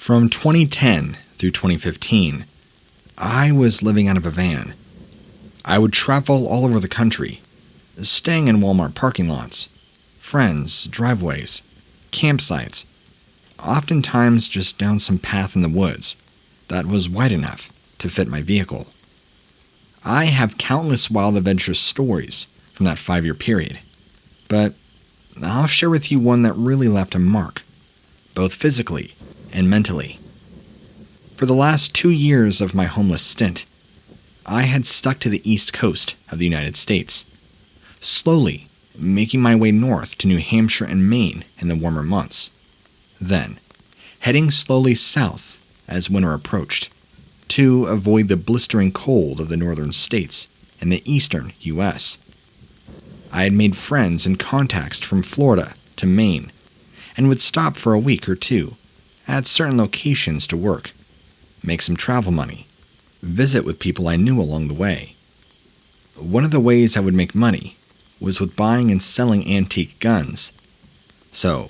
From 2010 through 2015, I was living out of a van. I would travel all over the country, staying in Walmart parking lots, friends' driveways, campsites, oftentimes just down some path in the woods that was wide enough to fit my vehicle. I have countless wild adventure stories from that 5-year period, but I'll share with you one that really left a mark, both physically and mentally. For the last 2 years of my homeless stint, I had stuck to the east coast of the United States, slowly making my way north to New Hampshire and Maine in the warmer months, then heading slowly south as winter approached to avoid the blistering cold of the northern states in the eastern U.S. I had made friends and contacts from Florida to Maine and would stop for a week or two at certain locations to work, make some travel money, visit with people I knew along the way. One of the ways I would make money was with buying and selling antique guns. So,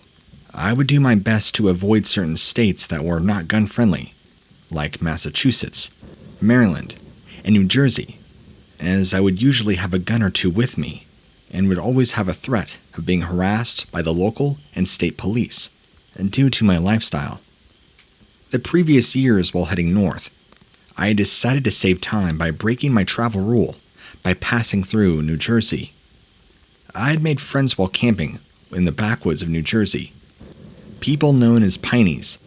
I would do my best to avoid certain states that were not gun-friendly, like Massachusetts, Maryland, and New Jersey, as I would usually have a gun or two with me and would always have a threat of being harassed by the local and state police due to my lifestyle. The previous years while heading north, I had decided to save time by breaking my travel rule by passing through New Jersey. I had made friends while camping in the backwoods of New Jersey, people known as Pineys.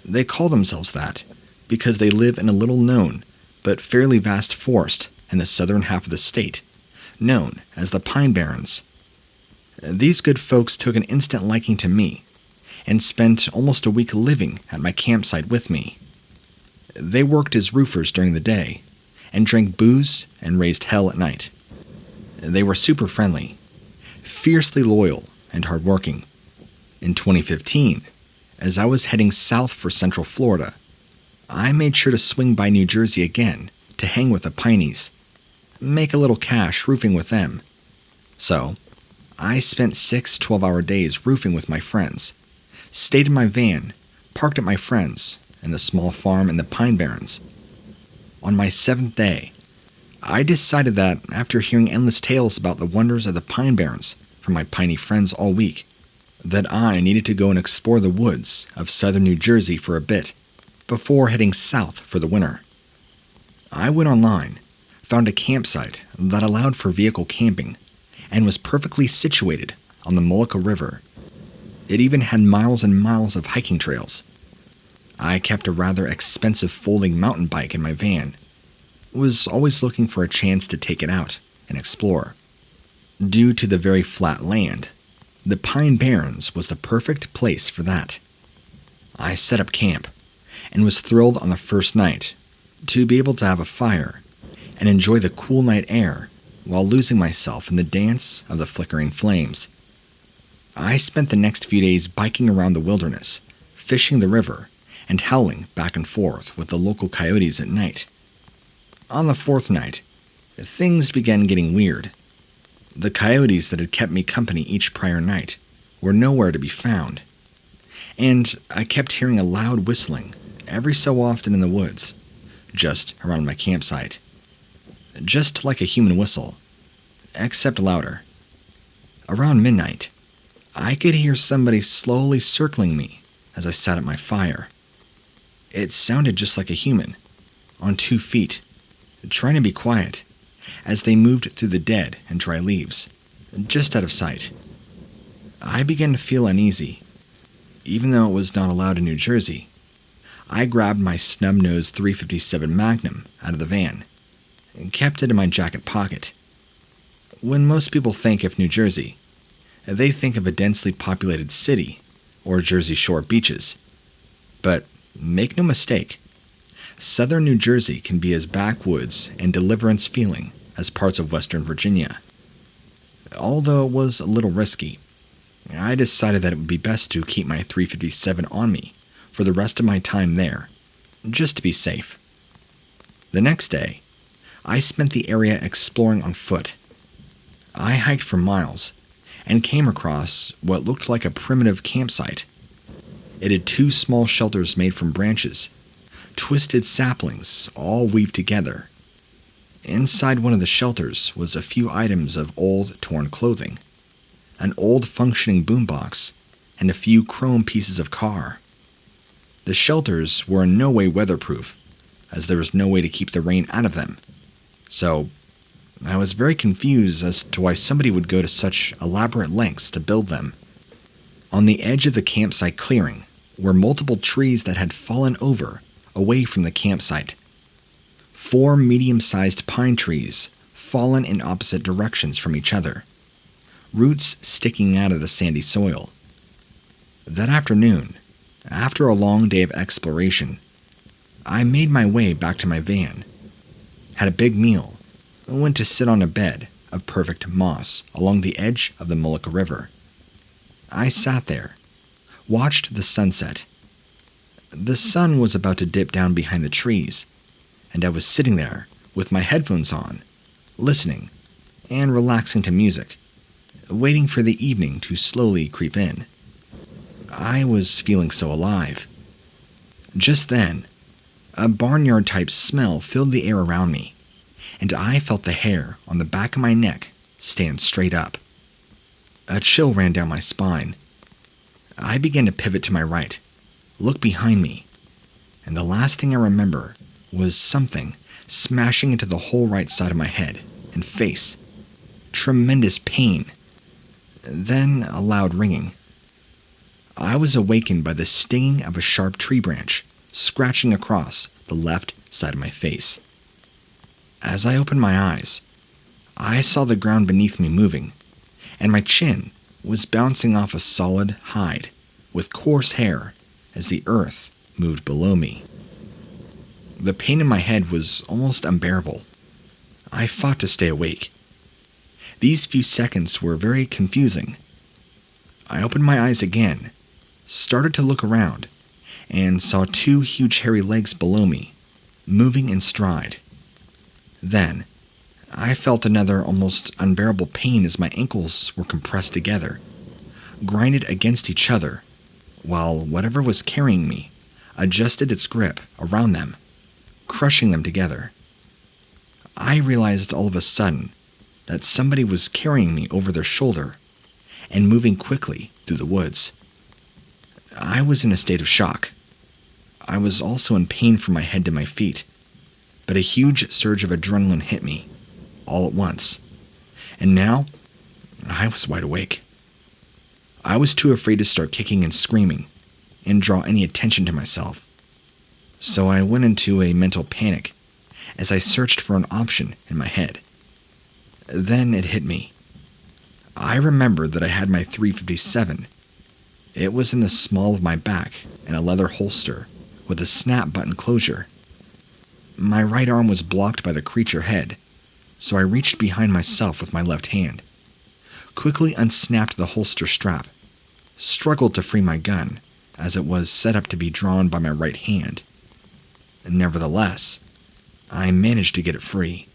They call themselves that because they live in a little-known but fairly vast forest in the southern half of the state, known as the Pine Barrens. These good folks took an instant liking to me and spent almost a week living at my campsite with me. They worked as roofers during the day and drank booze and raised hell at night. They were super friendly, fiercely loyal, and hardworking. In 2015, as I was heading south for Central Florida, I made sure to swing by New Jersey again to hang with the Pineys, make a little cash roofing with them. So, I spent 6 12-hour days roofing with my friends, stayed in my van, parked at my friend's and the small farm in the Pine Barrens. On my 7th day, I decided that after hearing endless tales about the wonders of the Pine Barrens from my piney friends all week, that I needed to go and explore the woods of southern New Jersey for a bit before heading south for the winter. I went online, found a campsite that allowed for vehicle camping, and was perfectly situated on the Mullica River. It even had miles and miles of hiking trails. I kept a rather expensive folding mountain bike in my van, was always looking for a chance to take it out and explore. Due to the very flat land, the Pine Barrens was the perfect place for that. I set up camp and was thrilled on the first night to be able to have a fire and enjoy the cool night air while losing myself in the dance of the flickering flames. I spent the next few days biking around the wilderness, fishing the river, and howling back and forth with the local coyotes at night. On the 4th night, things began getting weird. The coyotes that had kept me company each prior night were nowhere to be found, and I kept hearing a loud whistling every so often in the woods, just around my campsite. Just like a human whistle, except louder. Around midnight, I could hear somebody slowly circling me as I sat at my fire. It sounded just like a human, on 2 feet, trying to be quiet, as they moved through the dead and dry leaves, just out of sight. I began to feel uneasy. Even though it was not allowed in New Jersey, I grabbed my snub-nosed .357 Magnum out of the van and kept it in my jacket pocket. When most people think of New Jersey, they think of a densely populated city or Jersey Shore beaches. But make no mistake, southern New Jersey can be as backwoods and deliverance feeling as parts of western Virginia. Although it was a little risky, I decided that it would be best to keep my .357 on me for the rest of my time there, just to be safe. The next day, I spent the area exploring on foot. I hiked for miles and came across what looked like a primitive campsite. It had 2 small shelters made from branches, twisted saplings all weaved together. Inside one of the shelters was a few items of old, torn clothing, an old functioning boombox, and a few chrome pieces of car. The shelters were in no way weatherproof, as there was no way to keep the rain out of them. So, I was very confused as to why somebody would go to such elaborate lengths to build them. On the edge of the campsite clearing were multiple trees that had fallen over away from the campsite. 4 medium-sized pine trees fallen in opposite directions from each other, roots sticking out of the sandy soil. That afternoon, after a long day of exploration, I made my way back to my van, had a big meal, and went to sit on a bed of perfect moss along the edge of the Mullica River. I sat there, watched the sunset. The sun was about to dip down behind the trees, and I was sitting there with my headphones on, listening and relaxing to music, waiting for the evening to slowly creep in. I was feeling so alive. Just then, a barnyard-type smell filled the air around me, and I felt the hair on the back of my neck stand straight up. A chill ran down my spine. I began to pivot to my right, look behind me, and the last thing I remember was something smashing into the whole right side of my head and face. Tremendous pain. Then a loud ringing. I was awakened by the stinging of a sharp tree branch scratching across the left side of my face. As I opened my eyes, I saw the ground beneath me moving, and my chin was bouncing off a solid hide with coarse hair as the earth moved below me. The pain in my head was almost unbearable. I fought to stay awake. These few seconds were very confusing. I opened my eyes again, started to look around, and saw 2 huge hairy legs below me, moving in stride. Then, I felt another almost unbearable pain as my ankles were compressed together, grinded against each other, while whatever was carrying me adjusted its grip around them, crushing them together. I realized all of a sudden that somebody was carrying me over their shoulder and moving quickly through the woods. I was in a state of shock. I was also in pain from my head to my feet, but a huge surge of adrenaline hit me, all at once, and now I was wide awake. I was too afraid to start kicking and screaming and draw any attention to myself, so I went into a mental panic as I searched for an option in my head. Then it hit me. I remembered that I had my .357. It was in the small of my back in a leather holster with a snap button closure. My right arm was blocked by the creature head, so I reached behind myself with my left hand, quickly unsnapped the holster strap, struggled to free my gun as it was set up to be drawn by my right hand. Nevertheless, I managed to get it free,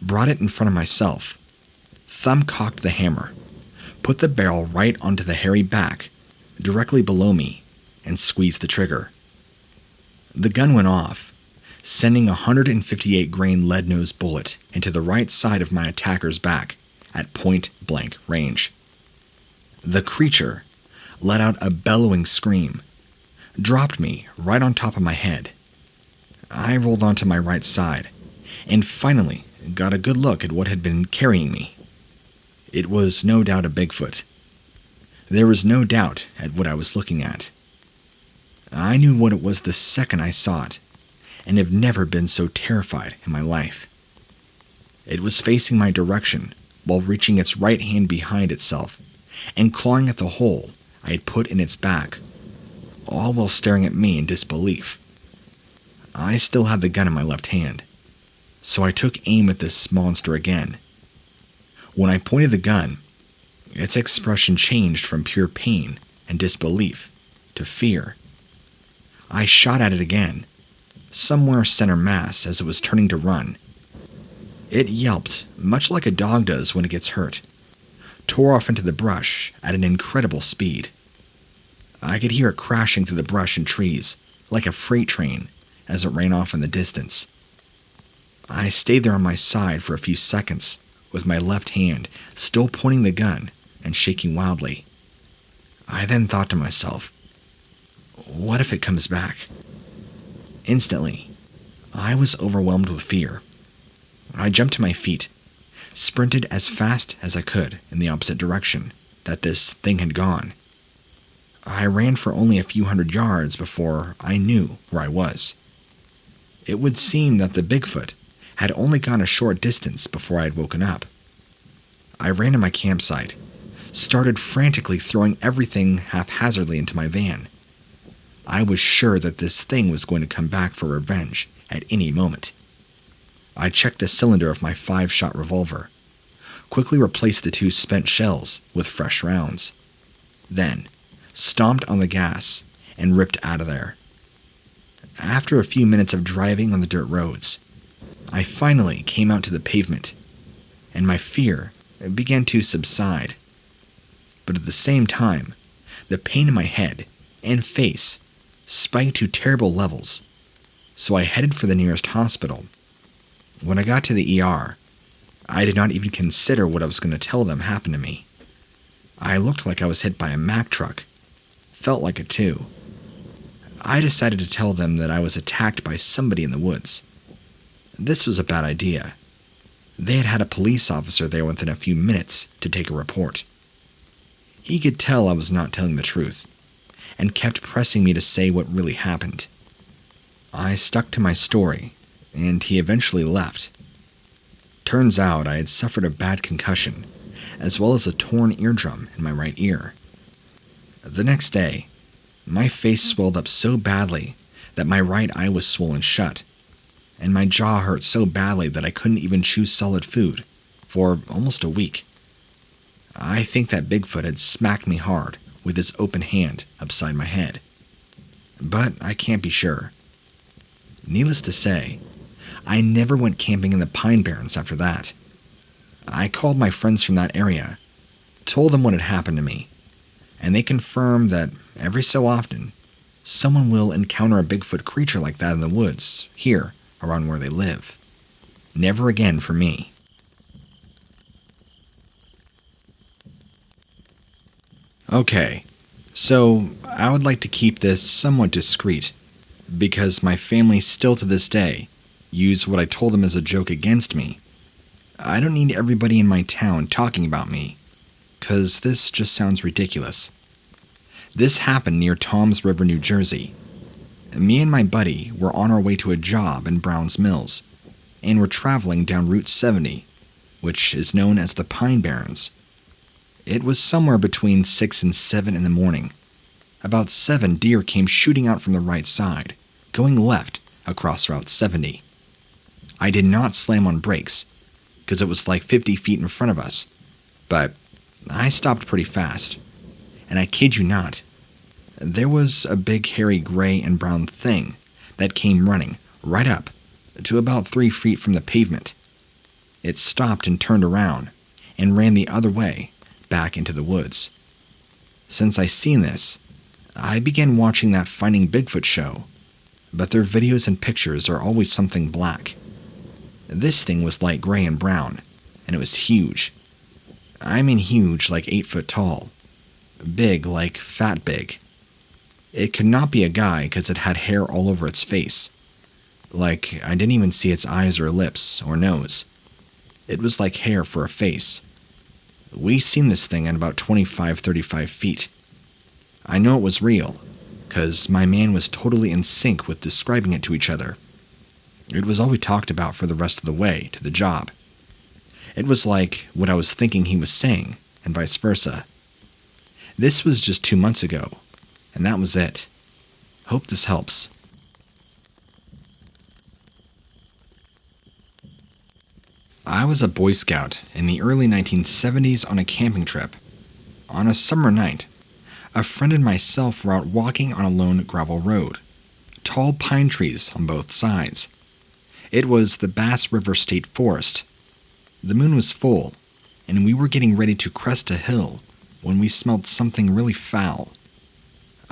brought it in front of myself, thumb-cocked the hammer, put the barrel right onto the hairy back, directly below me, and squeezed the trigger. The gun went off, sending a 158-grain lead-nosed bullet into the right side of my attacker's back at point-blank range. The creature let out a bellowing scream, dropped me right on top of my head. I rolled onto my right side, and finally got a good look at what had been carrying me. It was no doubt a Bigfoot. There was no doubt at what I was looking at. I knew what it was the second I saw it, and have never been so terrified in my life. It was facing my direction while reaching its right hand behind itself and clawing at the hole I had put in its back, all while staring at me in disbelief. I still had the gun in my left hand, so I took aim at this monster again. When I pointed the gun, its expression changed from pure pain and disbelief to fear. I shot at it again, somewhere center mass as it was turning to run. It yelped, much like a dog does when it gets hurt, tore off into the brush at an incredible speed. I could hear it crashing through the brush and trees, like a freight train, as it ran off in the distance. I stayed there on my side for a few seconds, with my left hand still pointing the gun and shaking wildly. I then thought to myself, what if it comes back? Instantly, I was overwhelmed with fear. I jumped to my feet, sprinted as fast as I could in the opposite direction that this thing had gone. I ran for only a few hundred yards before I knew where I was. It would seem that the Bigfoot had only gone a short distance before I had woken up. I ran to my campsite, started frantically throwing everything haphazardly into my van. I was sure that this thing was going to come back for revenge at any moment. I checked the cylinder of my 5-shot revolver, quickly replaced the 2 spent shells with fresh rounds, then stomped on the gas and ripped out of there. After a few minutes of driving on the dirt roads, I finally came out to the pavement, and my fear began to subside. But at the same time, the pain in my head and face spiked to terrible levels, so I headed for the nearest hospital. When I got to the ER, I did not even consider what I was going to tell them happened to me. I looked like I was hit by a Mack truck. Felt like it too. I decided to tell them that I was attacked by somebody in the woods. This was a bad idea. They had had a police officer there within a few minutes to take a report. He could tell I was not telling the truth, and kept pressing me to say what really happened. I stuck to my story, and he eventually left. Turns out I had suffered a bad concussion, as well as a torn eardrum in my right ear. The next day, my face swelled up so badly that my right eye was swollen shut, and my jaw hurt so badly that I couldn't even chew solid food for almost a week. I think that Bigfoot had smacked me hard with his open hand upside my head, but I can't be sure. Needless to say, I never went camping in the Pine Barrens after that. I called my friends from that area, told them what had happened to me, and they confirmed that every so often, someone will encounter a Bigfoot creature like that in the woods, here, around where they live. Never again for me. Okay, so I would like to keep this somewhat discreet, because my family still to this day use what I told them as a joke against me. I don't need everybody in my town talking about me, because this just sounds ridiculous. This happened near Toms River, New Jersey. Me and my buddy were on our way to a job in Browns Mills, and were traveling down Route 70, which is known as the Pine Barrens. It was somewhere between 6 and 7 in the morning. About 7 deer came shooting out from the right side, going left across Route 70. I did not slam on brakes, because it was like 50 feet in front of us, but I stopped pretty fast, and I kid you not, there was a big hairy gray and brown thing that came running right up to about 3 feet from the pavement. It stopped and turned around and ran the other way, back into the woods. Since I seen this, I began watching that Finding Bigfoot show, but their videos and pictures are always something black. This thing was light gray and brown, and it was huge. I mean huge, like 8 foot tall. Big, like fat big. It could not be a guy because it had hair all over its face. Like, I didn't even see its eyes or lips or nose. It was like hair for a face. We seen this thing at about 25-35 feet. I know it was real, because my man was totally in sync with describing it to each other. It was all we talked about for the rest of the way to the job. It was like what I was thinking he was saying, and vice versa. This was just 2 months ago, and that was it. Hope this helps. I was a Boy Scout in the early 1970s on a camping trip. On a summer night, a friend and myself were out walking on a lone gravel road. Tall pine trees on both sides. It was the Bass River State Forest. The moon was full, and we were getting ready to crest a hill when we smelled something really foul.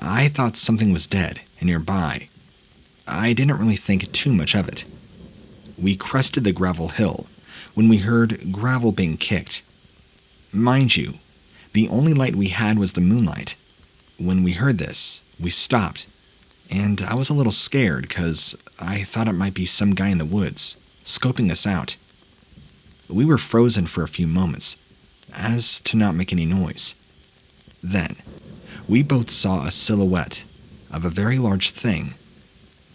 I thought something was dead and nearby. I didn't really think too much of it. We crested the gravel hill when we heard gravel being kicked. Mind you, the only light we had was the moonlight. When we heard this, we stopped, and I was a little scared because I thought it might be some guy in the woods, scoping us out. We were frozen for a few moments, as to not make any noise. Then, we both saw a silhouette of a very large thing.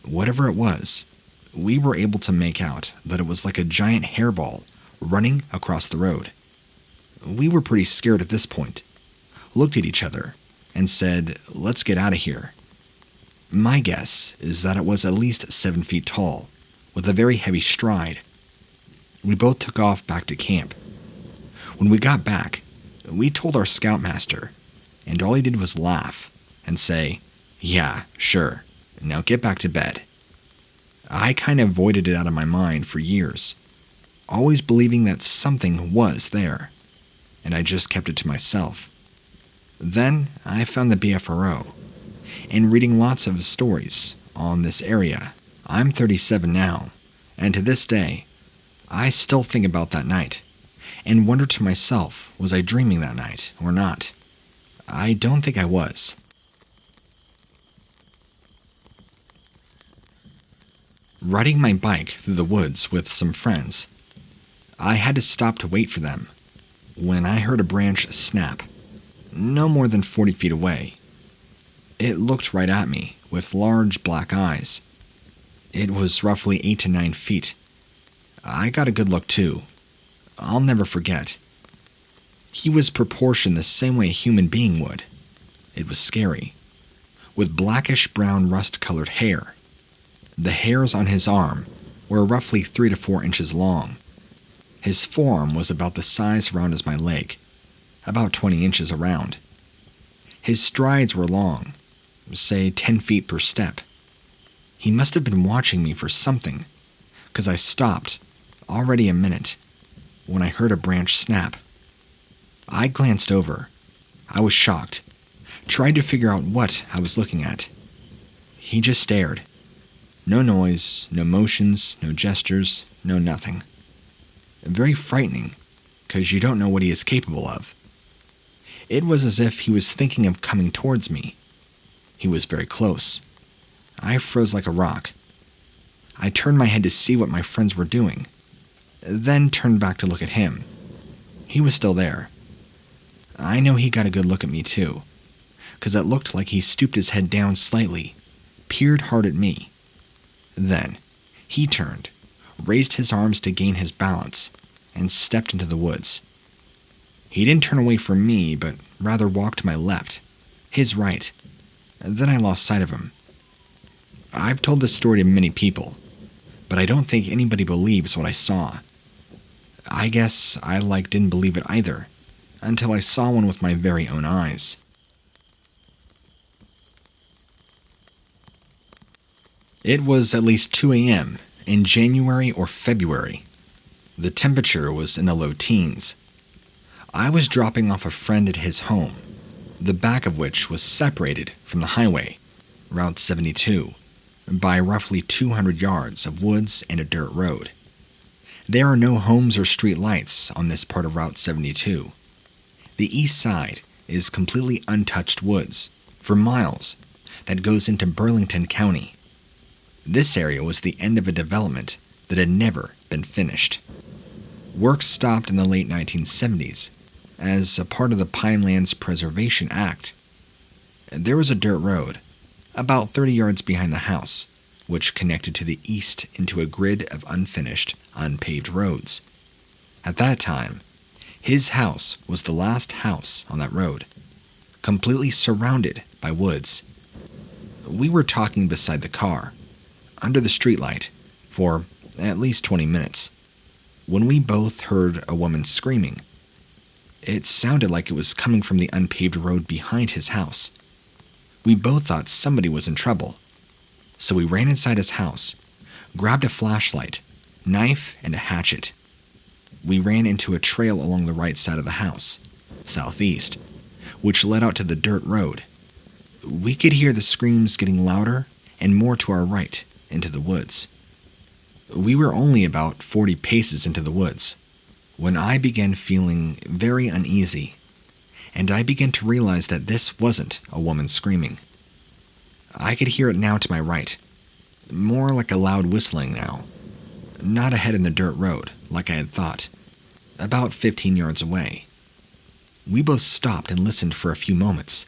Whatever it was, we were able to make out that it was like a giant hairball running across the road. We were pretty scared at this point, looked at each other, and said, "Let's get out of here." My guess is that it was at least 7 feet tall, with a very heavy stride. We both took off back to camp. When we got back, we told our scoutmaster, and all he did was laugh and say, "Yeah, sure, now get back to bed." I kind of avoided it out of my mind for years, always believing that something was there, and I just kept it to myself. Then I found the BFRO, and reading lots of stories on this area. I'm 37 now, and to this day, I still think about that night, and wonder to myself, was I dreaming that night or not? I don't think I was. Riding my bike through the woods with some friends, I had to stop to wait for them when I heard a branch snap, no more than 40 feet away. It looked right at me with large black eyes. It was roughly 8 to 9 feet. I got a good look too. I'll never forget. He was proportioned the same way a human being would. It was scary, with blackish brown rust-colored hair. The hairs on his arm were roughly 3 to 4 inches long. His forearm was about the size around as my leg, about 20 inches around. His strides were long, say 10 feet per step. He must have been watching me for something, because I stopped, already a minute, when I heard a branch snap. I glanced over. I was shocked, tried to figure out what I was looking at. He just stared. No noise, no motions, no gestures, no nothing. Very frightening, because you don't know what he is capable of. It was as if he was thinking of coming towards me. He was very close. I froze like a rock. I turned my head to see what my friends were doing, then turned back to look at him. He was still there. I know he got a good look at me too, because it looked like he stooped his head down slightly, peered hard at me. Then, he turned, raised his arms to gain his balance, and stepped into the woods. He didn't turn away from me, but rather walked to my left, his right. Then I lost sight of him. I've told this story to many people, but I don't think anybody believes what I saw. I guess I didn't believe it either, until I saw one with my very own eyes. It was at least 2 a.m. in January or February. The temperature was in the low teens. I was dropping off a friend at his home, the back of which was separated from the highway, Route 72, by roughly 200 yards of woods and a dirt road. There are no homes or street lights on this part of Route 72. The east side is completely untouched woods, for miles, that goes into Burlington County. This area was the end of a development that had never been finished. Work stopped in the late 1970s as a part of the Pinelands Preservation Act. There was a dirt road, about 30 yards behind the house, which connected to the east into a grid of unfinished, unpaved roads. At that time, his house was the last house on that road, completely surrounded by woods. We were talking beside the car, under the streetlight, for at least 20 minutes, when we both heard a woman screaming. It sounded like it was coming from the unpaved road behind his house. We both thought somebody was in trouble, so we ran inside his house, grabbed a flashlight, knife, and a hatchet. We ran into a trail along the right side of the house, southeast, which led out to the dirt road. We could hear the screams getting louder and more to our right, into the woods. We were only about 40 paces into the woods when I began feeling very uneasy, and I began to realize that this wasn't a woman screaming. I could hear it now to my right, more like a loud whistling now, not ahead in the dirt road like I had thought, about 15 yards away. We both stopped and listened for a few moments.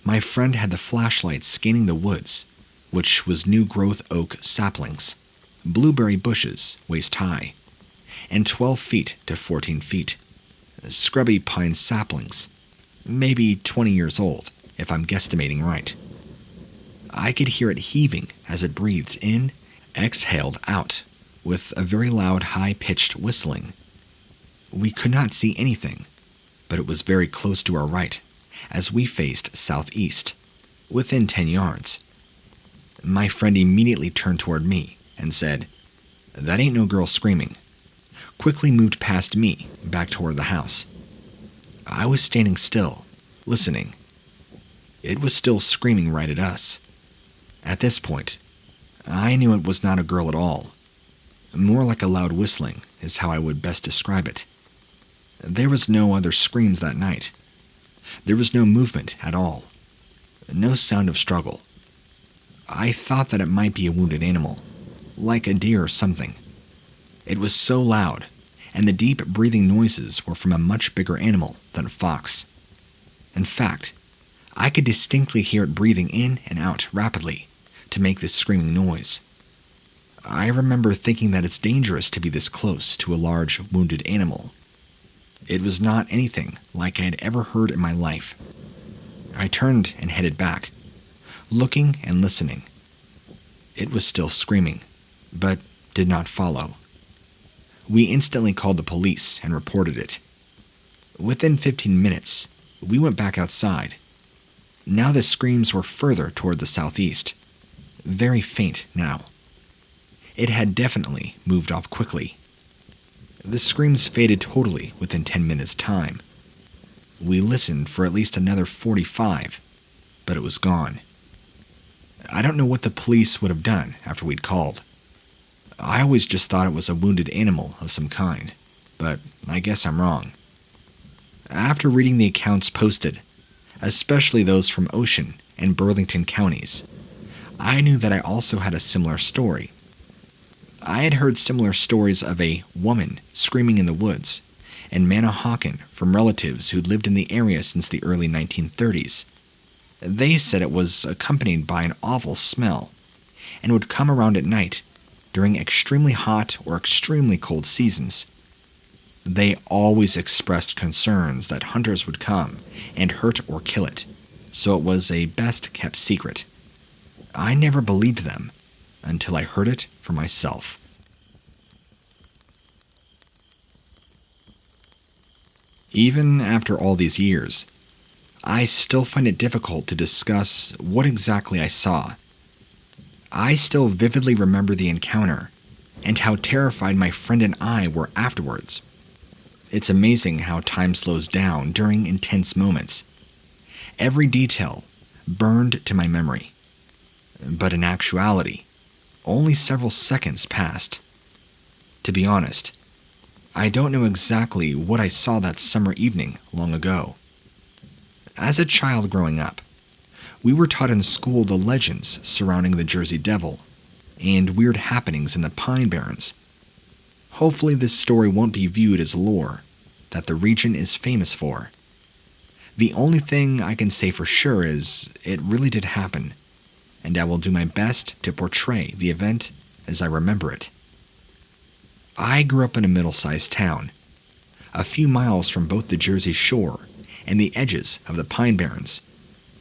My friend had the flashlight scanning the woods, which was new-growth oak saplings, blueberry bushes waist high, and 12 feet to 14 feet, scrubby pine saplings, maybe 20 years old, if I'm guesstimating right. I could hear it heaving as it breathed in, exhaled out, with a very loud, high-pitched whistling. We could not see anything, but it was very close to our right, as we faced southeast, within 10 yards. My friend immediately turned toward me and said, "That ain't no girl screaming," quickly moved past me, back toward the house. I was standing still, listening. It was still screaming right at us. At this point, I knew it was not a girl at all. More like a loud whistling is how I would best describe it. There was no other screams that night. There was no movement at all. No sound of struggle. I thought that it might be a wounded animal, like a deer or something. It was so loud, and the deep breathing noises were from a much bigger animal than a fox. In fact, I could distinctly hear it breathing in and out rapidly to make this screaming noise. I remember thinking that it's dangerous to be this close to a large, wounded animal. It was not anything like I had ever heard in my life. I turned and headed back, looking and listening. It was still screaming, but did not follow. We instantly called the police and reported it. Within 15 minutes, we went back outside. Now the screams were further toward the southeast, very faint now. It had definitely moved off quickly. The screams faded totally within 10 minutes' time. We listened for at least another 45, but it was gone. I don't know what the police would have done after we'd called. I always just thought it was a wounded animal of some kind, but I guess I'm wrong. After reading the accounts posted, especially those from Ocean and Burlington counties, I knew that I also had a similar story. I had heard similar stories of a woman screaming in the woods in Manahawkin from relatives who'd lived in the area since the early 1930s. They said it was accompanied by an awful smell and would come around at night during extremely hot or extremely cold seasons. They always expressed concerns that hunters would come and hurt or kill it, so it was a best-kept secret. I never believed them until I heard it for myself. Even after all these years, I still find it difficult to discuss what exactly I saw. I still vividly remember the encounter and how terrified my friend and I were afterwards. It's amazing how time slows down during intense moments. Every detail burned to my memory. But in actuality, only several seconds passed. To be honest, I don't know exactly what I saw that summer evening long ago. As a child growing up, we were taught in school the legends surrounding the Jersey Devil and weird happenings in the Pine Barrens. Hopefully this story won't be viewed as lore that the region is famous for. The only thing I can say for sure is it really did happen, and I will do my best to portray the event as I remember it. I grew up in a middle-sized town, a few miles from both the Jersey Shore and the edges of the Pine Barrens.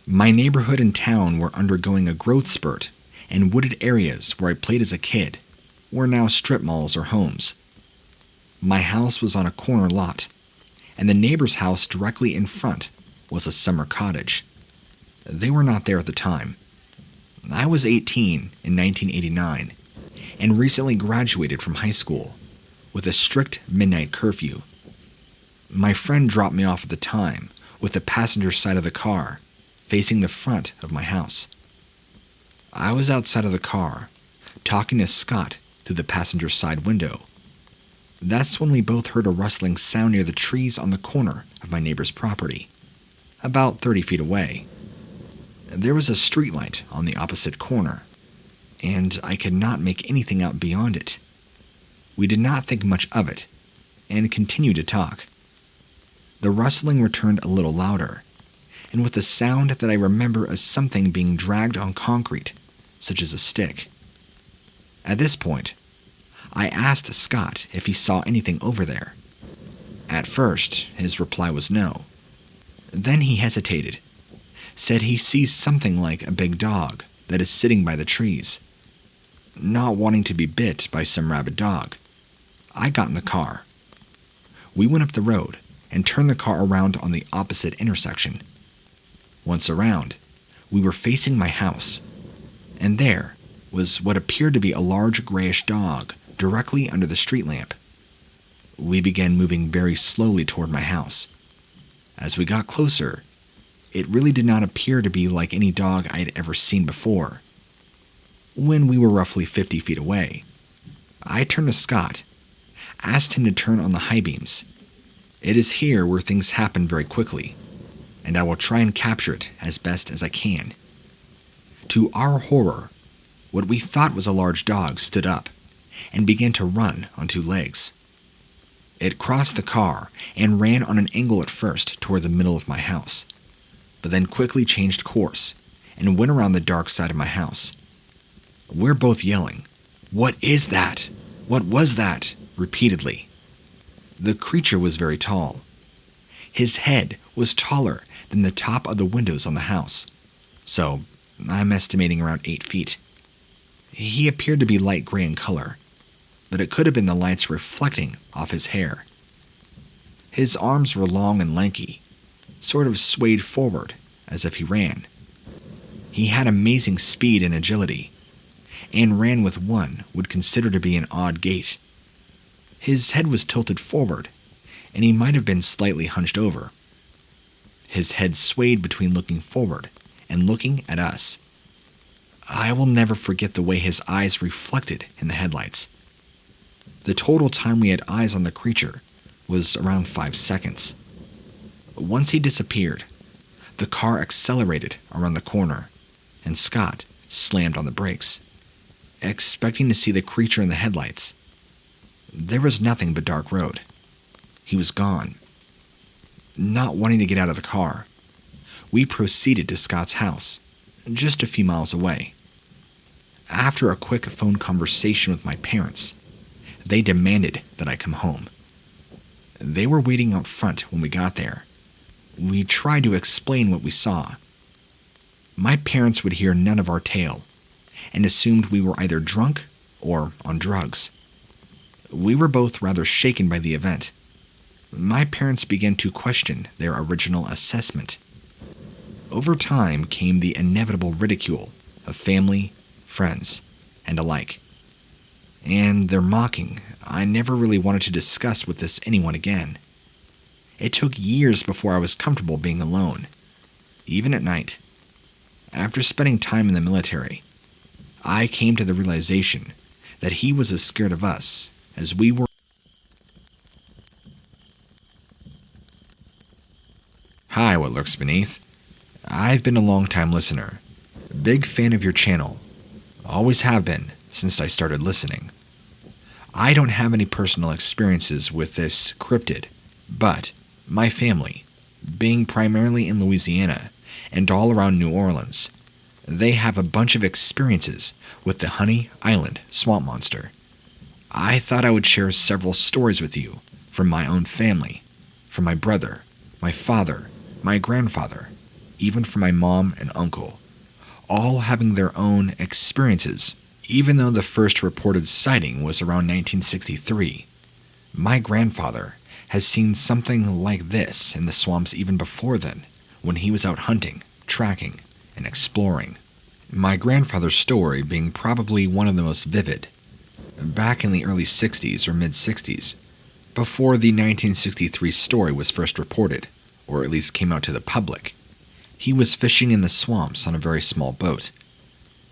My neighborhood and town were undergoing a growth spurt, and wooded areas where I played as a kid were now strip malls or homes. My house was on a corner lot, and the neighbor's house directly in front was a summer cottage. They were not there at the time. I was 18 in 1989 and recently graduated from high school with a strict midnight curfew. My friend dropped me off at the time with the passenger side of the car, facing the front of my house. I was outside of the car, talking to Scott through the passenger side window. That's when we both heard a rustling sound near the trees on the corner of my neighbor's property, about 30 feet away. There was a streetlight on the opposite corner, and I could not make anything out beyond it. We did not think much of it, and continued to talk. The rustling returned a little louder, and with a sound that I remember as something being dragged on concrete, such as a stick. At this point, I asked Scott if he saw anything over there. At first, his reply was no. Then he hesitated, said he sees something like a big dog that is sitting by the trees, not wanting to be bit by some rabid dog. I got in the car. We went up the road and turned the car around on the opposite intersection. Once around, we were facing my house, and there was what appeared to be a large grayish dog directly under the street lamp. We began moving very slowly toward my house. As we got closer, it really did not appear to be like any dog I had ever seen before. When we were roughly 50 feet away, I turned to Scott, asked him to turn on the high beams. It is here where things happen very quickly, and I will try and capture it as best as I can. To our horror, what we thought was a large dog stood up and began to run on two legs. It crossed the car and ran on an angle at first toward the middle of my house, but then quickly changed course and went around the dark side of my house. We're both yelling, "What is that? What was that?" repeatedly. The creature was very tall. His head was taller than the top of the windows on the house, so I'm estimating around 8 feet. He appeared to be light gray in color, but it could have been the lights reflecting off his hair. His arms were long and lanky, sort of swayed forward as if he ran. He had amazing speed and agility, and ran with one would consider to be an odd gait. His head was tilted forward, and he might have been slightly hunched over. His head swayed between looking forward and looking at us. I will never forget the way his eyes reflected in the headlights. The total time we had eyes on the creature was around 5 seconds. Once he disappeared, the car accelerated around the corner, and Scott slammed on the brakes, expecting to see the creature in the headlights. There was nothing but dark road. He was gone. Not wanting to get out of the car, we proceeded to Scott's house, just a few miles away. After a quick phone conversation with my parents, they demanded that I come home. They were waiting out front when we got there. We tried to explain what we saw. My parents would hear none of our tale and assumed we were either drunk or on drugs. We were both rather shaken by the event. My parents began to question their original assessment. Over time came the inevitable ridicule of family, friends, and alike. And their mocking I never really wanted to discuss with anyone again. It took years before I was comfortable being alone, even at night. After spending time in the military, I came to the realization that he was as scared of us as we were. Hi, what lurks beneath? I've been a long-time listener. Big fan of your channel. Always have been since I started listening. I don't have any personal experiences with this cryptid, but my family, being primarily in Louisiana and all around New Orleans, they have a bunch of experiences with the Honey Island swamp monster. I thought I would share several stories with you from my own family, from my brother, my father, my grandfather, even from my mom and uncle, all having their own experiences. Even though the first reported sighting was around 1963, my grandfather has seen something like this in the swamps even before then, when he was out hunting, tracking, and exploring. My grandfather's story being probably one of the most vivid. Back in the early 60s or mid-60s, before the 1963 story was first reported, or at least came out to the public, He was fishing in the swamps on a very small boat.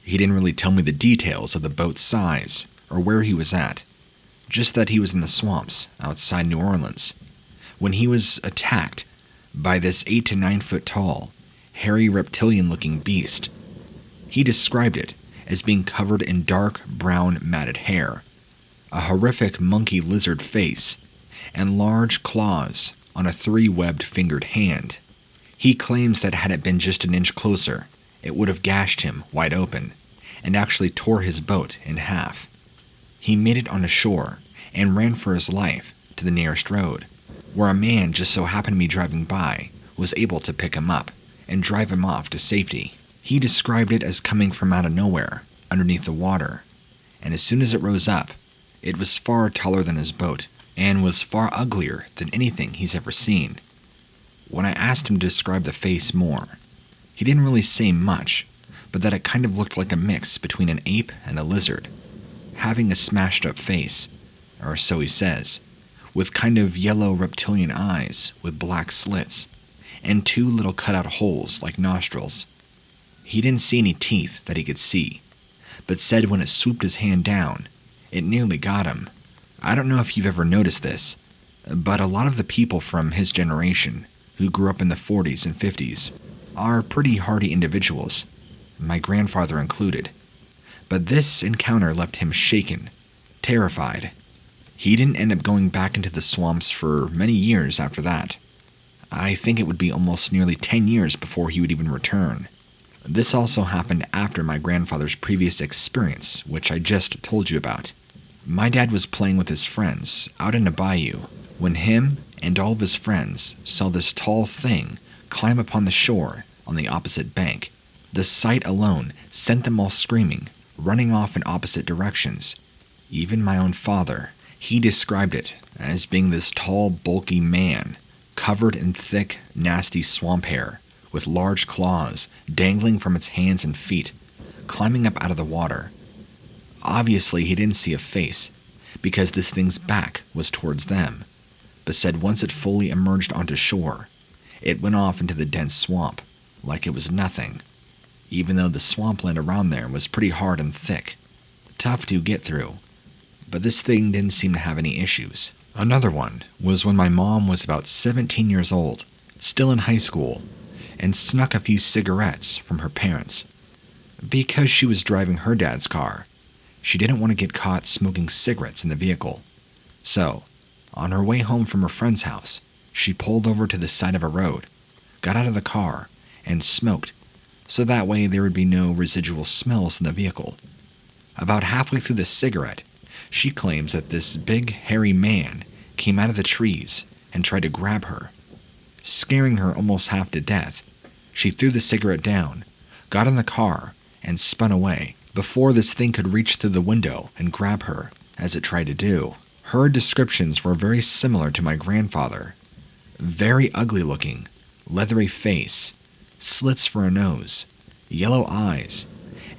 He didn't really tell me the details of the boat's size or where he was at, just that he was in the swamps outside New Orleans when he was attacked by this 8 to 9 foot tall, hairy reptilian-looking beast. He described it as being covered in dark brown matted hair, a horrific monkey lizard face, and large claws on a 3-webbed fingered hand. He claims that had it been just an inch closer, it would have gashed him wide open and actually tore his boat in half. He made it on a shore and ran for his life to the nearest road, where a man just so happened to be driving by was able to pick him up and drive him off to safety. He described it as coming from out of nowhere, underneath the water, and as soon as it rose up, it was far taller than his boat and was far uglier than anything he's ever seen. When I asked him to describe the face more, he didn't really say much, but that it kind of looked like a mix between an ape and a lizard, having a smashed up face, or so he says, with kind of yellow reptilian eyes with black slits, and 2 little cutout holes like nostrils. He didn't see any teeth that he could see, but said when it swooped his hand down, it nearly got him. I don't know if you've ever noticed this, but a lot of the people from his generation, who grew up in the 40s and 50s, are pretty hardy individuals, my grandfather included. But this encounter left him shaken, terrified. He didn't end up going back into the swamps for many years after that. I think it would be almost nearly 10 years before he would even return. This also happened after my grandfather's previous experience, which I just told you about. My dad was playing with his friends out in a bayou when him and all of his friends saw this tall thing climb upon the shore on the opposite bank. The sight alone sent them all screaming, running off in opposite directions. Even my own father, he described it as being this tall, bulky man, covered in thick, nasty swamp hair, with large claws dangling from its hands and feet, climbing up out of the water. Obviously, he didn't see a face, because this thing's back was towards them, but said once it fully emerged onto shore, it went off into the dense swamp, like it was nothing, even though the swampland around there was pretty hard and thick, tough to get through. But this thing didn't seem to have any issues. Another one was when my mom was about 17 years old, still in high school, and snuck a few cigarettes from her parents. Because she was driving her dad's car, she didn't want to get caught smoking cigarettes in the vehicle. So, on her way home from her friend's house, she pulled over to the side of a road, got out of the car, and smoked, so that way there would be no residual smells in the vehicle. About halfway through the cigarette, she claims that this big, hairy man came out of the trees and tried to grab her. Scaring her almost half to death, she threw the cigarette down, got in the car, and spun away before this thing could reach through the window and grab her, as it tried to do. Her descriptions were very similar to my grandfather. Very ugly looking, leathery face, slits for a nose, yellow eyes,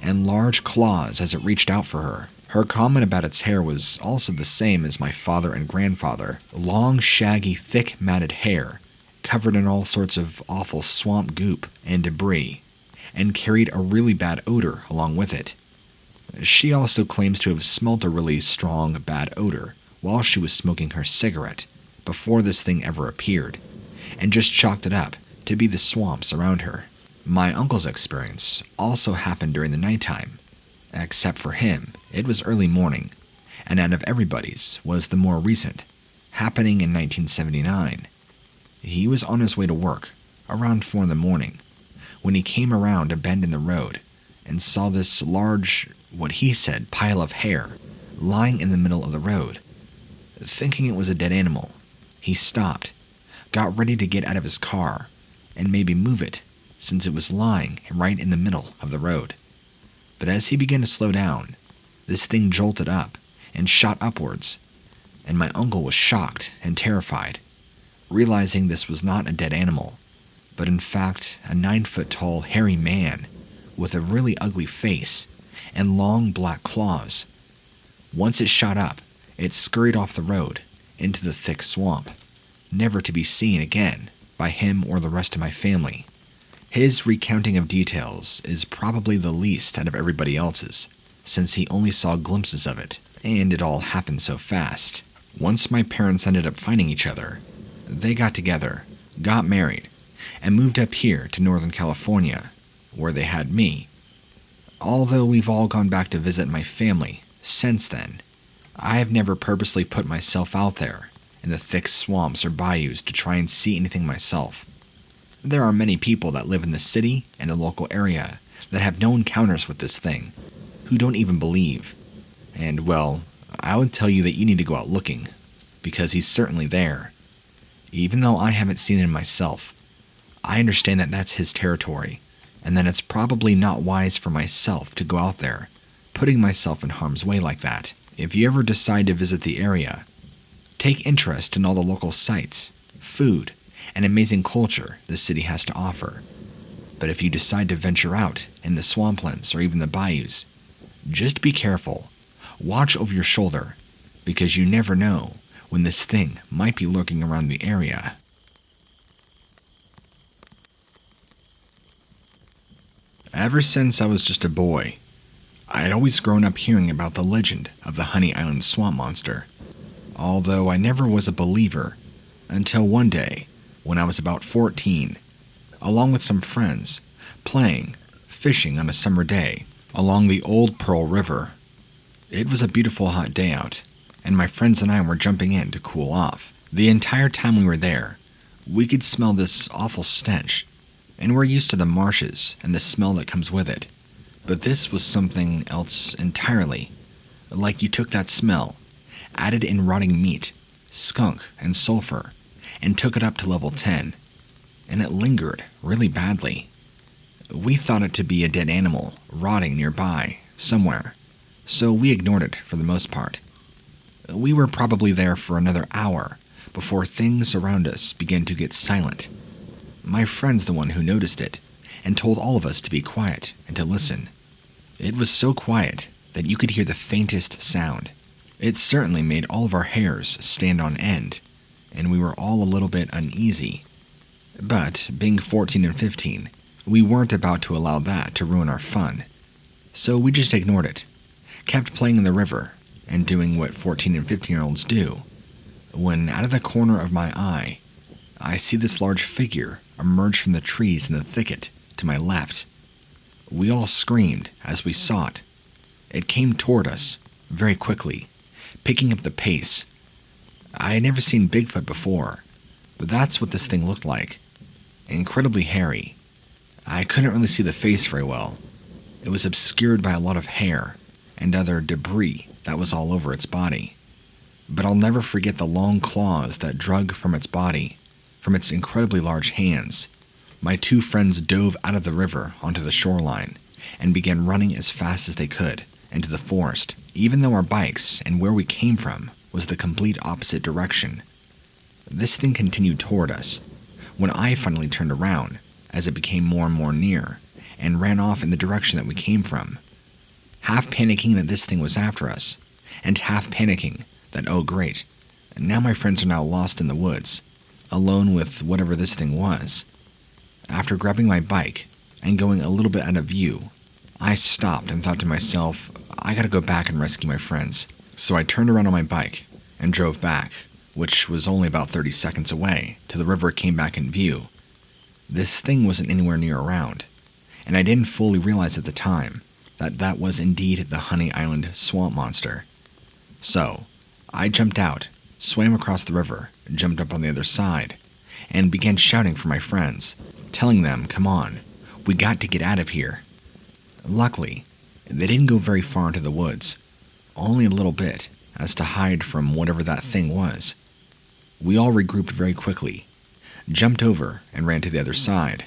and large claws as it reached out for her. Her comment about its hair was also the same as my father and grandfather. Long, shaggy, thick, matted hair, covered in all sorts of awful swamp goop and debris, and carried a really bad odor along with it. She also claims to have smelled a really strong, bad odor while she was smoking her cigarette before this thing ever appeared, and just chalked it up to be the swamps around her. My uncle's experience also happened during the nighttime, except for him, it was early morning, and out of everybody's was the more recent, happening in 1979. He was on his way to work, around 4 in the morning, when he came around a bend in the road and saw this large, what he said, pile of hair lying in the middle of the road. Thinking it was a dead animal, he stopped, got ready to get out of his car, and maybe move it, since it was lying right in the middle of the road. But as he began to slow down, this thing jolted up and shot upwards, and my uncle was shocked and terrified, realizing this was not a dead animal, but in fact a 9-foot-tall hairy man with a really ugly face and long black claws. Once it shot up, it scurried off the road into the thick swamp, never to be seen again by him or the rest of my family, His recounting of details is probably the least out of everybody else's, since he only saw glimpses of it, and it all happened so fast. Once my parents ended up finding each other, they got together, got married, and moved up here to Northern California, where they had me. Although we've all gone back to visit my family since then, I have never purposely put myself out there in the thick swamps or bayous to try and see anything myself. There are many people that live in the city and the local area that have no encounters with this thing, who don't even believe. And well, I would tell you that you need to go out looking, because he's certainly there. Even though I haven't seen him myself, I understand that that's his territory, and that it's probably not wise for myself to go out there, putting myself in harm's way like that. If you ever decide to visit the area, take interest in all the local sights, food, and amazing culture the city has to offer. But if you decide to venture out in the swamplands or even the bayous, just be careful. Watch over your shoulder, because you never know when this thing might be lurking around the area. Ever since I was just a boy, I had always grown up hearing about the legend of the Honey Island swamp monster, although I never was a believer until one day when I was about 14, along with some friends, playing, fishing on a summer day along the Old Pearl River. It was a beautiful hot day out, and my friends and I were jumping in to cool off. The entire time we were there, we could smell this awful stench, and we're used to the marshes and the smell that comes with it. But this was something else entirely. Like you took that smell, added in rotting meat, skunk, and sulfur, and took it up to level 10, and it lingered really badly. We thought it to be a dead animal rotting nearby, somewhere, so we ignored it for the most part. We were probably there for another hour before things around us began to get silent. My friend's the one who noticed it, and told all of us to be quiet and to listen. It was so quiet that you could hear the faintest sound. It certainly made all of our hairs stand on end, and we were all a little bit uneasy. But, being 14 and 15, we weren't about to allow that to ruin our fun. So we just ignored it, kept playing in the river, and doing what 14 and 15-year-olds do. When, out of the corner of my eye, I see this large figure emerge from the trees in the thicket to my left. We all screamed as we saw it. It came toward us, very quickly, picking up the pace. I had never seen Bigfoot before, but that's what this thing looked like. Incredibly hairy. I couldn't really see the face very well. It was obscured by a lot of hair and other debris that was all over its body. But I'll never forget the long claws that drug from its body, from its incredibly large hands. My two friends dove out of the river onto the shoreline and began running as fast as they could into the forest, even though our bikes and where we came from was the complete opposite direction. This thing continued toward us, when I finally turned around as it became more and more near, and ran off in the direction that we came from, half panicking that this thing was after us, and half panicking that, oh great, now my friends are now lost in the woods, alone with whatever this thing was. After grabbing my bike and going a little bit out of view, I stopped and thought to myself, I gotta go back and rescue my friends. So I turned around on my bike and drove back, which was only about 30 seconds away, till the river came back in view. This thing wasn't anywhere near around, and I didn't fully realize at the time that that was indeed the Honey Island swamp monster. So, I jumped out, swam across the river, jumped up on the other side, and began shouting for my friends, telling them, come on, we got to get out of here. Luckily, they didn't go very far into the woods, only a little bit, as to hide from whatever that thing was. We all regrouped very quickly, jumped over and ran to the other side,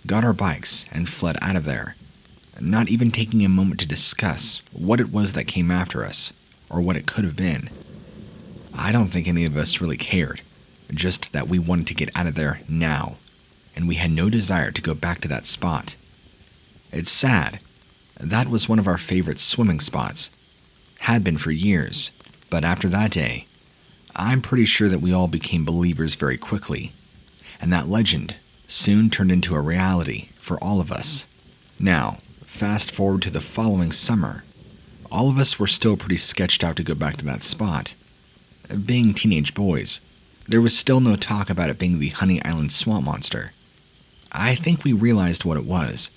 got our bikes and fled out of there, not even taking a moment to discuss what it was that came after us, or what it could have been. I don't think any of us really cared, just that we wanted to get out of there now, and we had no desire to go back to that spot. It's sad. That was one of our favorite swimming spots. Had been for years, but after that day, I'm pretty sure that we all became believers very quickly, and that legend soon turned into a reality for all of us. Now, fast forward to the following summer. All of us were still pretty sketched out to go back to that spot. Being teenage boys, there was still no talk about it being the Honey Island swamp monster. I think we realized what it was.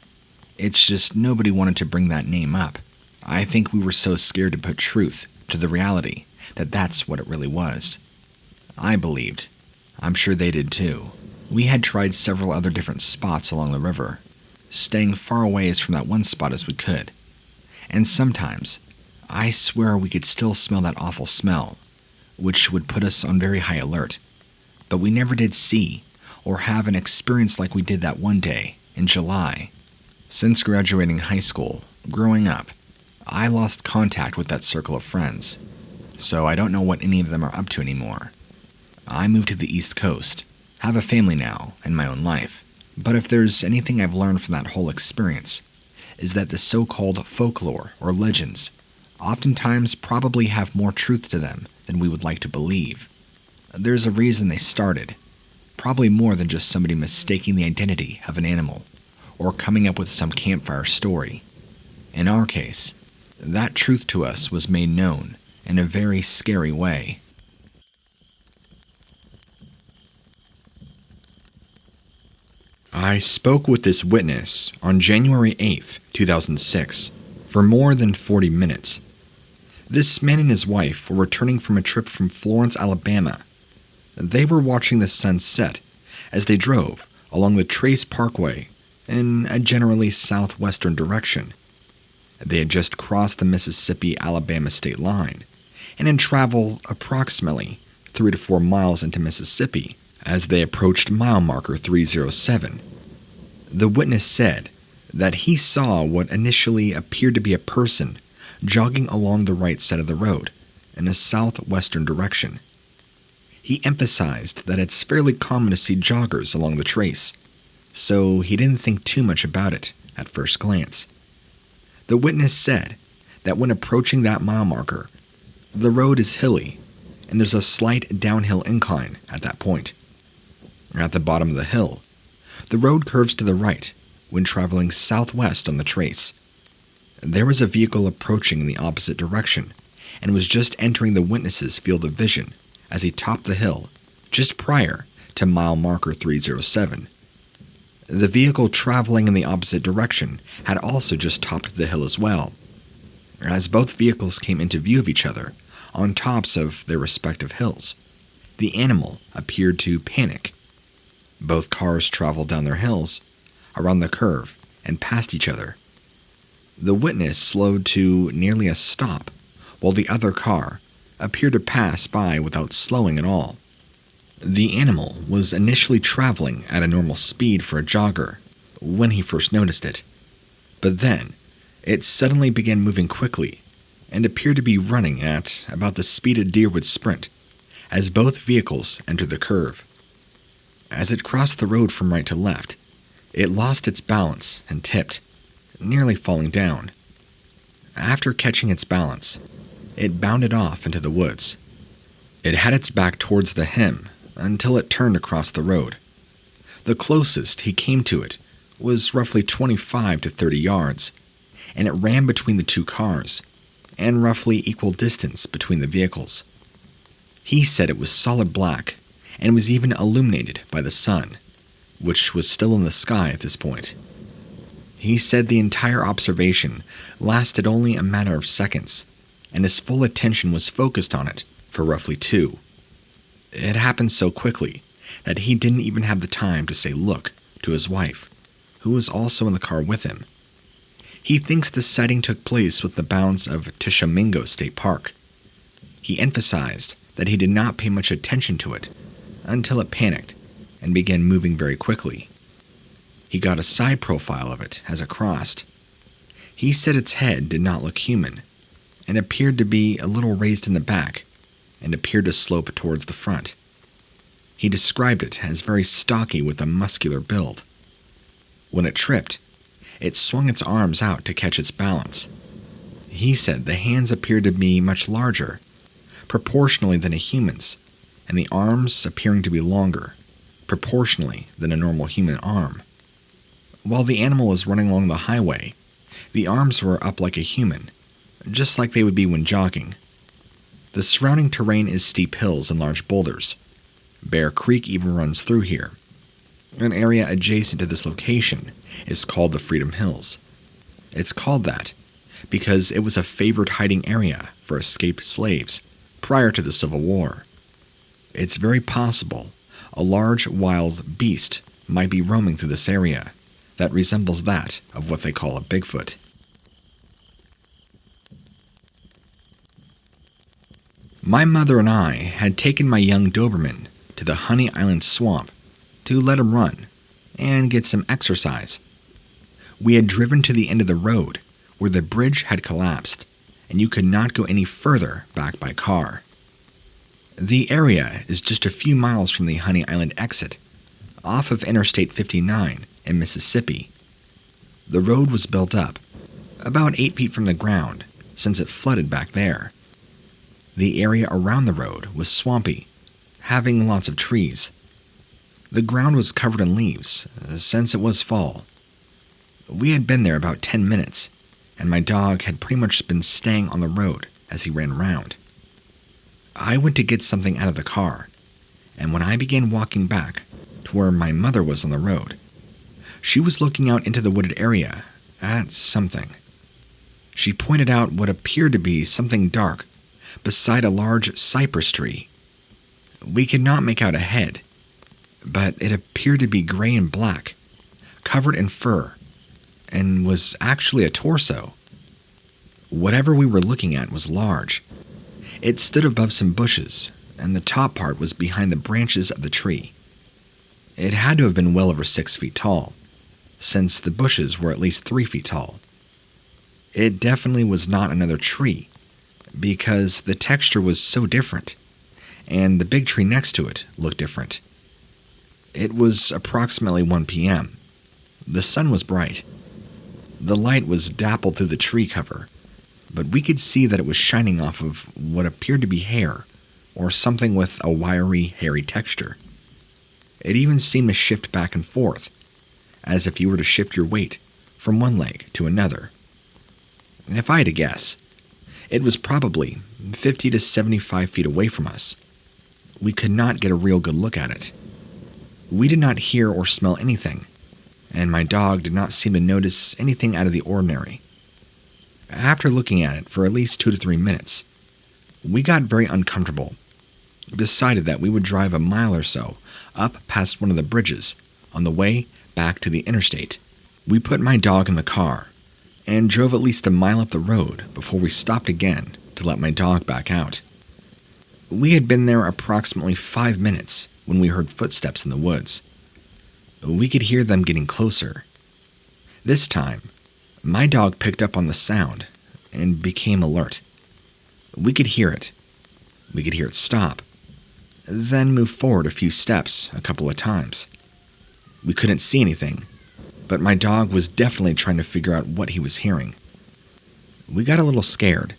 It's just nobody wanted to bring that name up. I think we were so scared to put truth to the reality that that's what it really was. I believed. I'm sure they did too. We had tried several other different spots along the river, staying far away from that one spot as we could. And sometimes, I swear we could still smell that awful smell, which would put us on very high alert. But we never did see or have an experience like we did that one day in July. Since graduating high school, growing up, I lost contact with that circle of friends, so I don't know what any of them are up to anymore. I moved to the East Coast, have a family now, and my own life. But if there's anything I've learned from that whole experience, is that the so-called folklore or legends oftentimes probably have more truth to them than we would like to believe. There's a reason they started, probably more than just somebody mistaking the identity of an animal or coming up with some campfire story. In our case, that truth to us was made known in a very scary way. I spoke with this witness on January 8th, 2006, for more than 40 minutes. This man and his wife were returning from a trip from Florence, Alabama. They were watching the sun set as they drove along the Trace Parkway in a generally southwestern direction. They had just crossed the Mississippi-Alabama state line and had traveled approximately 3 to 4 miles into Mississippi as they approached mile marker 307. The witness said that he saw what initially appeared to be a person jogging along the right side of the road in a southwestern direction. He emphasized that it's fairly common to see joggers along the trace, so he didn't think too much about it at first glance. The witness said that when approaching that mile marker, the road is hilly and there's a slight downhill incline at that point. At the bottom of the hill, the road curves to the right when traveling southwest on the trace. There was a vehicle approaching in the opposite direction and was just entering the witness's field of vision as he topped the hill just prior to mile marker 307. The vehicle traveling in the opposite direction had also just topped the hill as well. As both vehicles came into view of each other on tops of their respective hills, the animal appeared to panic. Both cars traveled down their hills, around the curve, and past each other. The witness slowed to nearly a stop, while the other car appeared to pass by without slowing at all. The animal was initially traveling at a normal speed for a jogger when he first noticed it, but then it suddenly began moving quickly and appeared to be running at about the speed a deer would sprint as both vehicles entered the curve. As it crossed the road from right to left, it lost its balance and tipped, nearly falling down. After catching its balance, it bounded off into the woods. It had its back towards the him until it turned across the road. The closest he came to it was roughly 25 to 30 yards, and it ran between the two cars, and roughly equal distance between the vehicles. He said it was solid black, and was even illuminated by the sun, which was still in the sky at this point. He said the entire observation lasted only a matter of seconds, and his full attention was focused on it for roughly 2. It happened so quickly that he didn't even have the time to say look to his wife, who was also in the car with him. He thinks the sighting took place with the bounds of Tishomingo State Park. He emphasized that he did not pay much attention to it until it panicked and began moving very quickly. He got a side profile of it as it crossed. He said its head did not look human and appeared to be a little raised in the back and appeared to slope towards the front. He described it as very stocky with a muscular build. When it tripped, it swung its arms out to catch its balance. He said the hands appeared to be much larger, proportionally than a human's, and the arms appearing to be longer, proportionally than a normal human arm. While the animal was running along the highway, the arms were up like a human, just like they would be when jogging. The surrounding terrain is steep hills and large boulders. Bear Creek even runs through here. An area adjacent to this location is called the Freedom Hills. It's called that because it was a favored hiding area for escaped slaves prior to the Civil War. It's very possible a large wild beast might be roaming through this area that resembles that of what they call a Bigfoot. My mother and I had taken my young Doberman to the Honey Island swamp to let him run and get some exercise. We had driven to the end of the road where the bridge had collapsed and you could not go any further back by car. The area is just a few miles from the Honey Island exit, off of Interstate 59 in Mississippi. The road was built up, about 8 feet from the ground, since it flooded back there. The area around the road was swampy, having lots of trees. The ground was covered in leaves, since it was fall. We had been there about 10 minutes, and my dog had pretty much been staying on the road as he ran around. I went to get something out of the car, and when I began walking back to where my mother was on the road, she was looking out into the wooded area at something. She pointed out what appeared to be something dark beside a large cypress tree. We could not make out a head, but it appeared to be gray and black, covered in fur, and was actually a torso. Whatever we were looking at was large. It stood above some bushes, and the top part was behind the branches of the tree. It had to have been well over 6 feet tall, since the bushes were at least 3 feet tall. It definitely was not another tree, because the texture was so different, and the big tree next to it looked different. It was approximately 1 p.m. The sun was bright. The light was dappled through the tree cover, but we could see that it was shining off of what appeared to be hair, or something with a wiry, hairy texture. It even seemed to shift back and forth, as if you were to shift your weight from one leg to another. If I had to guess, it was probably 50 to 75 feet away from us. We could not get a real good look at it. We did not hear or smell anything, and my dog did not seem to notice anything out of the ordinary. After looking at it for at least 2 to 3 minutes, we got very uncomfortable. We decided that we would drive a mile or so up past one of the bridges on the way back to the interstate. We put my dog in the car and drove at least a mile up the road before we stopped again to let my dog back out. We had been there approximately 5 minutes when we heard footsteps in the woods. We could hear them getting closer. This time, my dog picked up on the sound and became alert. We could hear it. We could hear it stop, then move forward a few steps a couple of times. We couldn't see anything, but my dog was definitely trying to figure out what he was hearing. We got a little scared,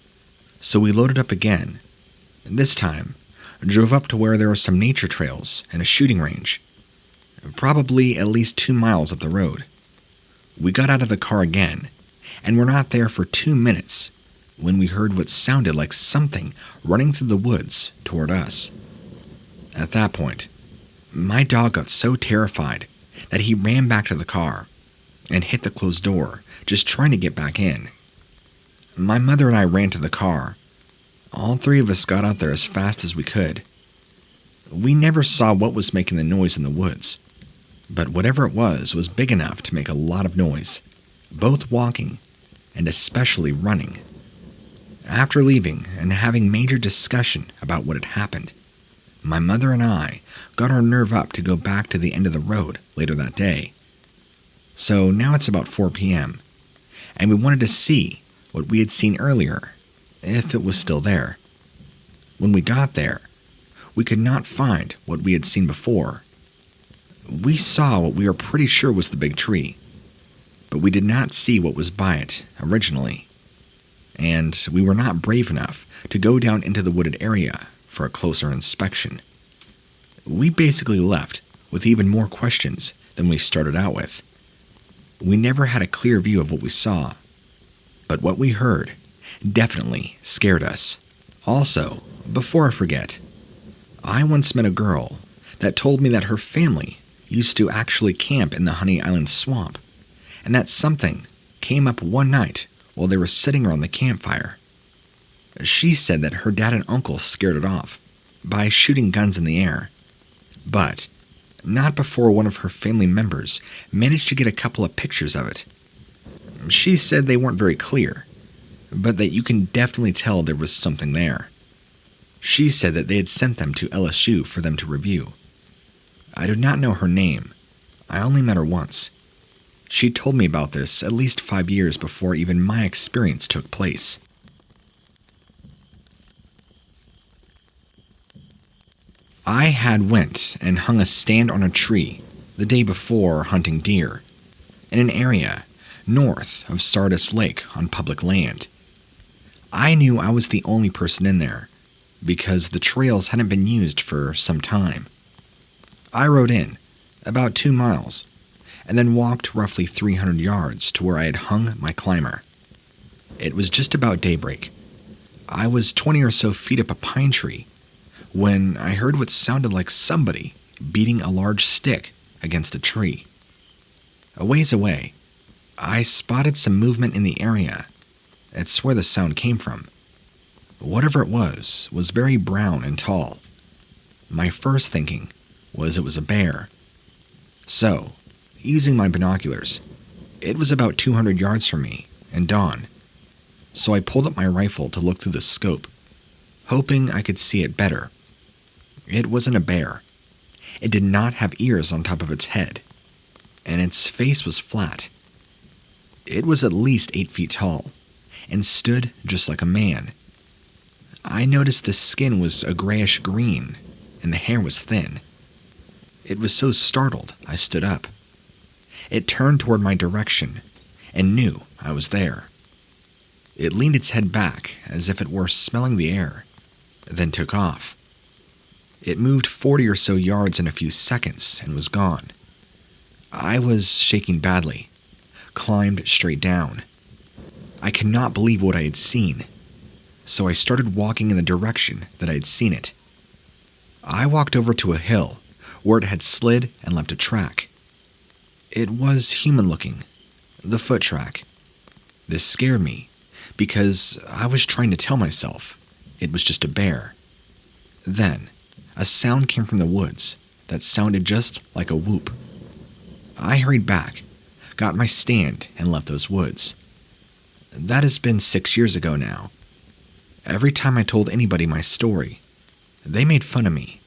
so we loaded up again. This time, drove up to where there were some nature trails and a shooting range, probably at least 2 miles up the road. We got out of the car again, and were not there for 2 minutes when we heard what sounded like something running through the woods toward us. At that point, my dog got so terrified that he ran back to the car and hit the closed door, just trying to get back in. My mother and I ran to the car. All 3 of us got out there as fast as we could. We never saw what was making the noise in the woods, but whatever it was big enough to make a lot of noise, both walking and especially running. After leaving and having major discussion about what had happened, my mother and I got our nerve up to go back to the end of the road later that day. So now it's about 4 p.m., and we wanted to see what we had seen earlier, if it was still there. When we got there, we could not find what we had seen before. We saw what we were pretty sure was the big tree, but we did not see what was by it originally, and we were not brave enough to go down into the wooded area for a closer inspection. We basically left with even more questions than we started out with. We never had a clear view of what we saw, but what we heard definitely scared us. Also, before I forget, I once met a girl that told me that her family used to actually camp in the Honey Island swamp, and that something came up one night while they were sitting around the campfire. She said that her dad and uncle scared it off by shooting guns in the air, but not before one of her family members managed to get a couple of pictures of it. She said they weren't very clear, but that you can definitely tell there was something there. She said that they had sent them to LSU for them to review. I do not know her name. I only met her once. She told me about this at least 5 years before even my experience took place. I had went and hung a stand on a tree the day before hunting deer in an area north of Sardis Lake on public land. I knew I was the only person in there because the trails hadn't been used for some time. I rode in about 2 miles and then walked roughly 300 yards to where I had hung my climber. It was just about daybreak. I was 20 or so feet up a pine tree when I heard what sounded like somebody beating a large stick against a tree. A ways away, I spotted some movement in the area. It's where the sound came from. Whatever it was very brown and tall. My first thinking was it was a bear. So, using my binoculars, it was about 200 yards from me and dawn. So I pulled up my rifle to look through the scope, hoping I could see it better. It wasn't a bear. It did not have ears on top of its head, and its face was flat. It was at least 8 feet tall, and stood just like a man. I noticed the skin was a grayish green, and the hair was thin. It was so startled, I stood up. It turned toward my direction, and knew I was there. It leaned its head back as if it were smelling the air, then took off. It moved 40 or so yards in a few seconds and was gone. I was shaking badly, climbed straight down. I could not believe what I had seen, so I started walking in the direction that I had seen it. I walked over to a hill where it had slid and left a track. It was human-looking, the foot track. This scared me because I was trying to tell myself it was just a bear. Then, a sound came from the woods that sounded just like a whoop. I hurried back, got my stand, and left those woods. That has been 6 years ago now. Every time I told anybody my story, they made fun of me.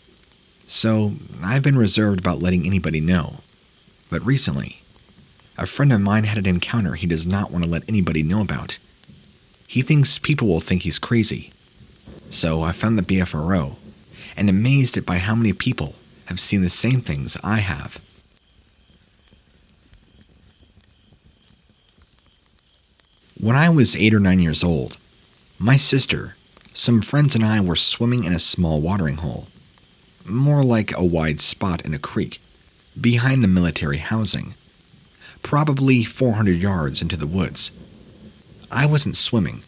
So I've been reserved about letting anybody know. But recently, a friend of mine had an encounter he does not want to let anybody know about. He thinks people will think he's crazy. So I found the BFRO, and amazed by how many people have seen the same things I have. When I was 8 or 9 years old, my sister, some friends, and I were swimming in a small watering hole, more like a wide spot in a creek, behind the military housing, probably 400 yards into the woods. I wasn't swimming.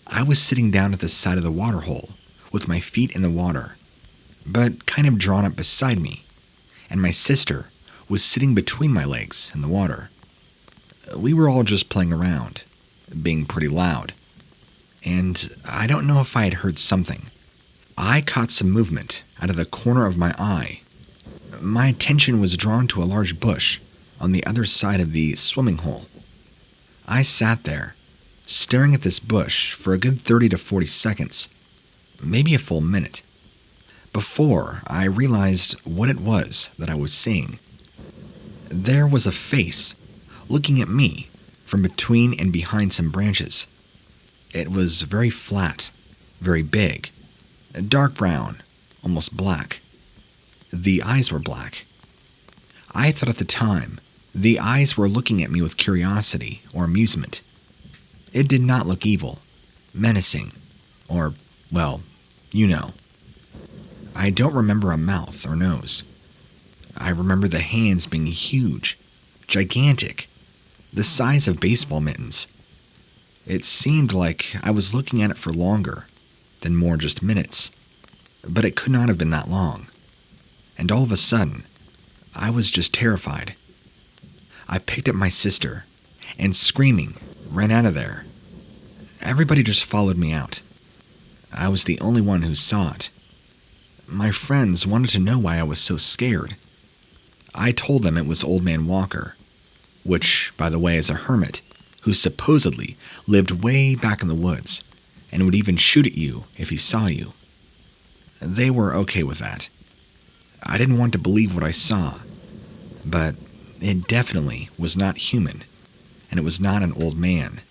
I was sitting down at the side of the water hole with my feet in the water, but kind of drawn up beside me, and my sister was sitting between my legs in the water. We were all just playing around, being pretty loud, and I don't know if I had heard something. I caught some movement out of the corner of my eye. My attention was drawn to a large bush on the other side of the swimming hole. I sat there, staring at this bush for a good 30 to 40 seconds, maybe a full minute, before I realized what it was that I was seeing. There was a face looking at me from between and behind some branches. It was very flat, very big, dark brown, almost black. The eyes were black. I thought at the time the eyes were looking at me with curiosity or amusement. It did not look evil, menacing, or, well, you know. I don't remember a mouth or nose. I remember the hands being huge, gigantic, the size of baseball mittens. It seemed like I was looking at it for longer than more just minutes, but it could not have been that long. And all of a sudden, I was just terrified. I picked up my sister and, screaming, ran out of there. Everybody just followed me out. I was the only one who saw it. My friends wanted to know why I was so scared. I told them it was Old Man Walker, which, by the way, is a hermit who supposedly lived way back in the woods and would even shoot at you if he saw you. They were okay with that. I didn't want to believe what I saw, but it definitely was not human, and it was not an old man.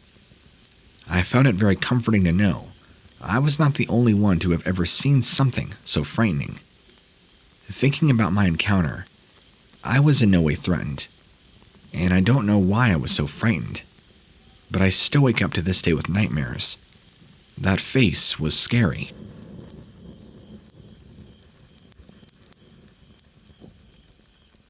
I found it very comforting to know I was not the only one to have ever seen something so frightening. Thinking about my encounter, I was in no way threatened, and I don't know why I was so frightened, but I still wake up to this day with nightmares. That face was scary.